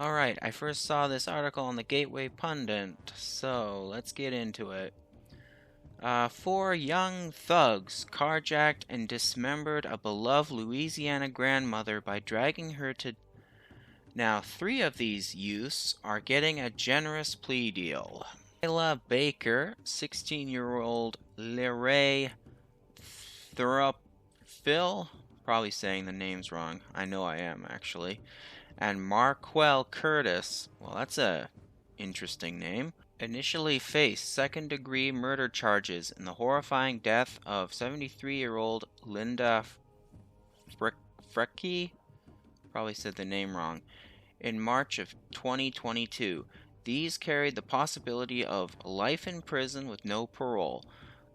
Alright, I first saw this article on the Gateway Pundit, so let's get into it. 4 young thugs carjacked and dismembered a beloved Louisiana grandmother by dragging her to... Now, 3 of these youths are getting a generous plea deal. Layla Baker, 16-year-old Leray Thurupville, probably saying the names wrong, I know I am actually, and Marquel Curtis, well that's a interesting name, initially faced second-degree murder charges in the horrifying death of 73-year-old Linda Frecky, probably said the name wrong, in March of 2022. These carried the possibility of life in prison with no parole,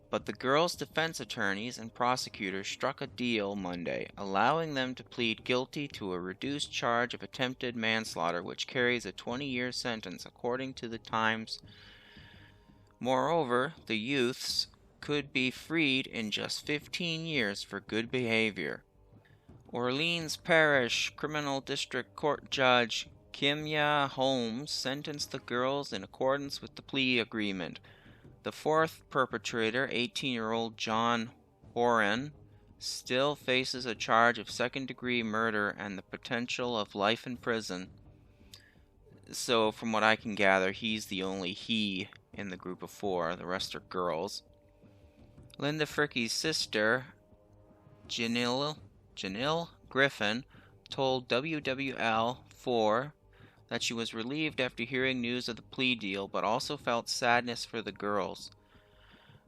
but the girls' defense attorneys and prosecutors struck a deal Monday, allowing them to plead guilty to a reduced charge of attempted manslaughter, which carries a 20-year sentence, according to the Times. Moreover, the youths could be freed in just 15 years for good behavior. Orleans Parish Criminal District Court Judge Kimya Holmes sentenced the girls in accordance with the plea agreement. The 4th perpetrator, 18-year-old John Horan, still faces a charge of second-degree murder and the potential of life in prison. So, from what I can gather, he's the only he in the group of 4. The rest are girls. Linda Fricky's sister, Janelle Griffin, told WWL4 that she was relieved after hearing news of the plea deal, but also felt sadness for the girls.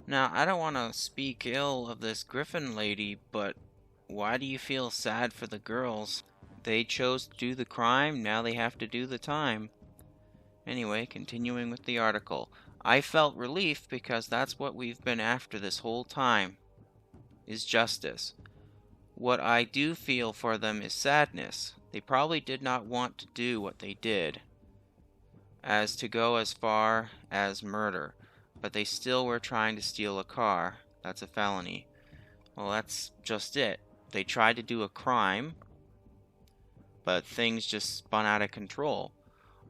Now, I don't want to speak ill of this Griffin lady, but why do you feel sad for the girls? They chose to do the crime, now they have to do the time. Anyway, continuing with the article. I felt relief because that's what we've been after this whole time, is justice. What I do feel for them is sadness. They probably did not want to do what they did, as to go as far as murder, but they still were trying to steal a car. That's a felony. Well, that's just it. They tried to do a crime, but things just spun out of control.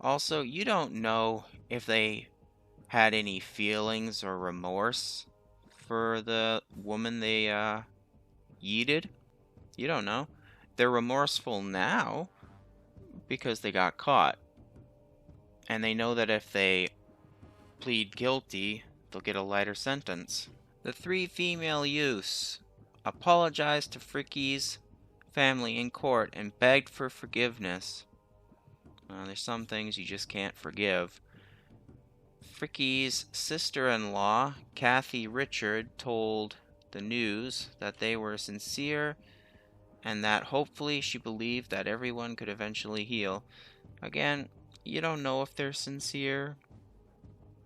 Also, you don't know if they had any feelings or remorse for the woman they yeeted. You don't know. They're remorseful now because they got caught. And they know that if they plead guilty, they'll get a lighter sentence. The 3 female youths apologized to Fricky's family in court and begged for forgiveness. There's some things you just can't forgive. Fricky's sister-in-law, Kathy Richard, told the News that they were sincere and that hopefully she believed that everyone could eventually heal. Again, you don't know if they're sincere.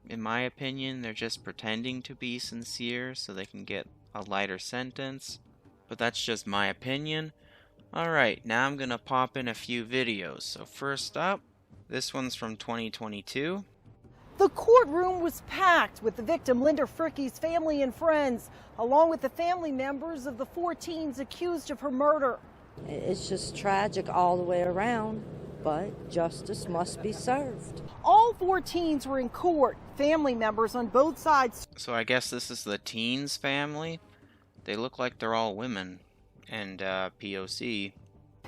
In my opinion, they're just pretending to be sincere so they can get a lighter sentence. But that's just my opinion. Alright, now I'm gonna pop in a few videos. So first up, this one's from 2022. The courtroom was packed with the victim Linda Fricky's family and friends, along with the family members of the 4 teens accused of her murder. It's just tragic all the way around, but justice must be served. All 4 teens were in court, family members on both sides. So I guess this is the teens' family? They look like they're all women, and POC.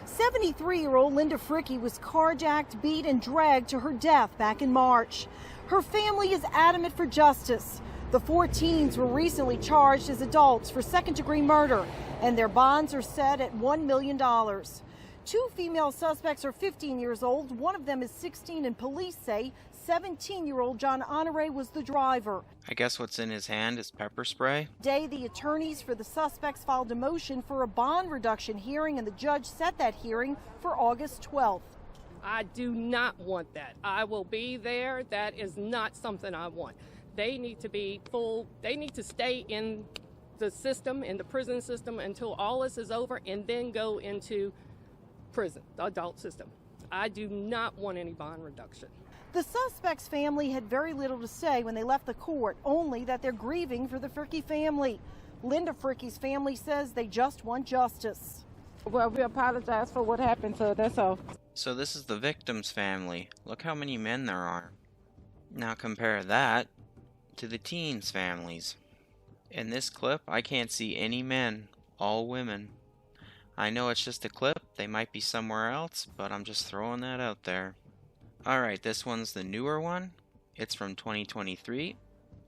73-year-old Linda Fricky was carjacked, beat, and dragged to her death back in March. Her family is adamant for justice. The 4 teens were recently charged as adults for second-degree murder, and their bonds are set at $1 million. 2 female suspects are 15 years old. One of them is 16, and police say 17-year-old John Honore was the driver. I guess what's in his hand is pepper spray. Today, the attorneys for the suspects filed a motion for a bond reduction hearing, and the judge set that hearing for August 12th. I do not want that. I will be there. That is not something I want. They need to be full. They need to stay in the system, in the prison system, until all this is over and then go into prison, the adult system. I do not want any bond reduction. The suspect's family had very little to say when they left the court, only that they're grieving for the Fricky family. Linda Fricky's family says they just want justice. Well, we apologize for what happened to her, that's all. So this is the victim's family. Look how many men there are. Now compare that to the teens' families. In this clip, I can't see any men, all women. I know it's just a clip, they might be somewhere else, but I'm just throwing that out there. Alright, this one's the newer one. It's from 2023.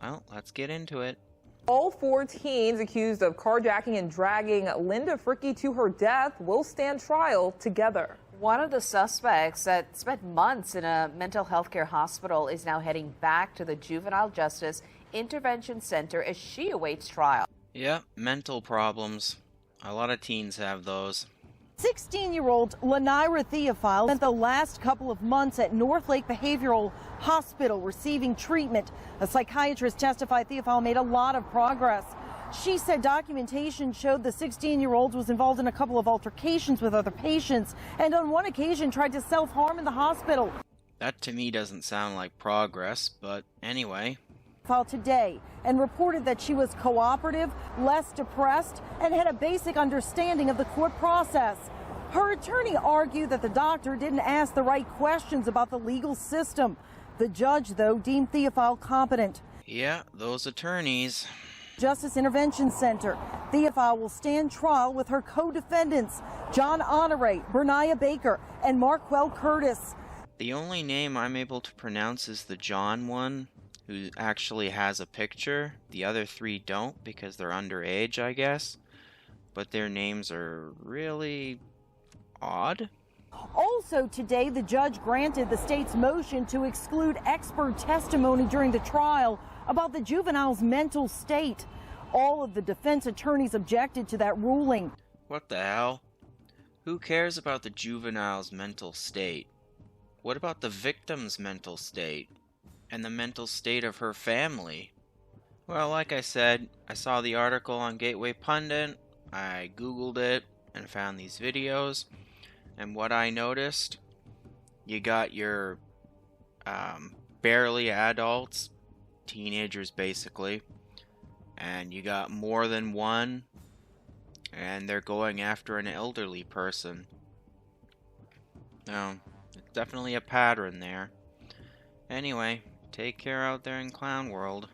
Well, let's get into it. All 4 teens accused of carjacking and dragging Linda Fricky to her death will stand trial together. One of the suspects that spent months in a mental health care hospital is now heading back to the Juvenile Justice Intervention Center as she awaits trial. Yeah, mental problems. A lot of teens have those. 16-year-old Lanira Theophile spent the last couple of months at Northlake Behavioral Hospital receiving treatment. A psychiatrist testified Theophile made a lot of progress. She said documentation showed the 16-year-old was involved in a couple of altercations with other patients and on one occasion tried to self-harm in the hospital. That to me doesn't sound like progress, but anyway. Filed today and reported that she was cooperative, less depressed, and had a basic understanding of the court process. Her attorney argued that the doctor didn't ask the right questions about the legal system. The judge, though, deemed Theophile competent. Yeah, those attorneys. Justice Intervention Center. Theophile will stand trial with her co-defendants, John Honore, Berniah Baker, and Marquel Curtis. The only name I'm able to pronounce is the John one, who actually has a picture. The other 3 don't because they're underage, I guess. But their names are really odd. Also today, the judge granted the state's motion to exclude expert testimony during the trial about the juvenile's mental state. All of the defense attorneys objected to that ruling. What the hell? Who cares about the juvenile's mental state? What about the victim's mental state? And the mental state of her family? Well, like I said, I saw the article on Gateway Pundit, I googled it, and found these videos. And what I noticed, you got your barely adults, teenagers basically, and you got more than one, and they're going after an elderly person. No, it's definitely a pattern there. Anyway, take care out there in Clown World.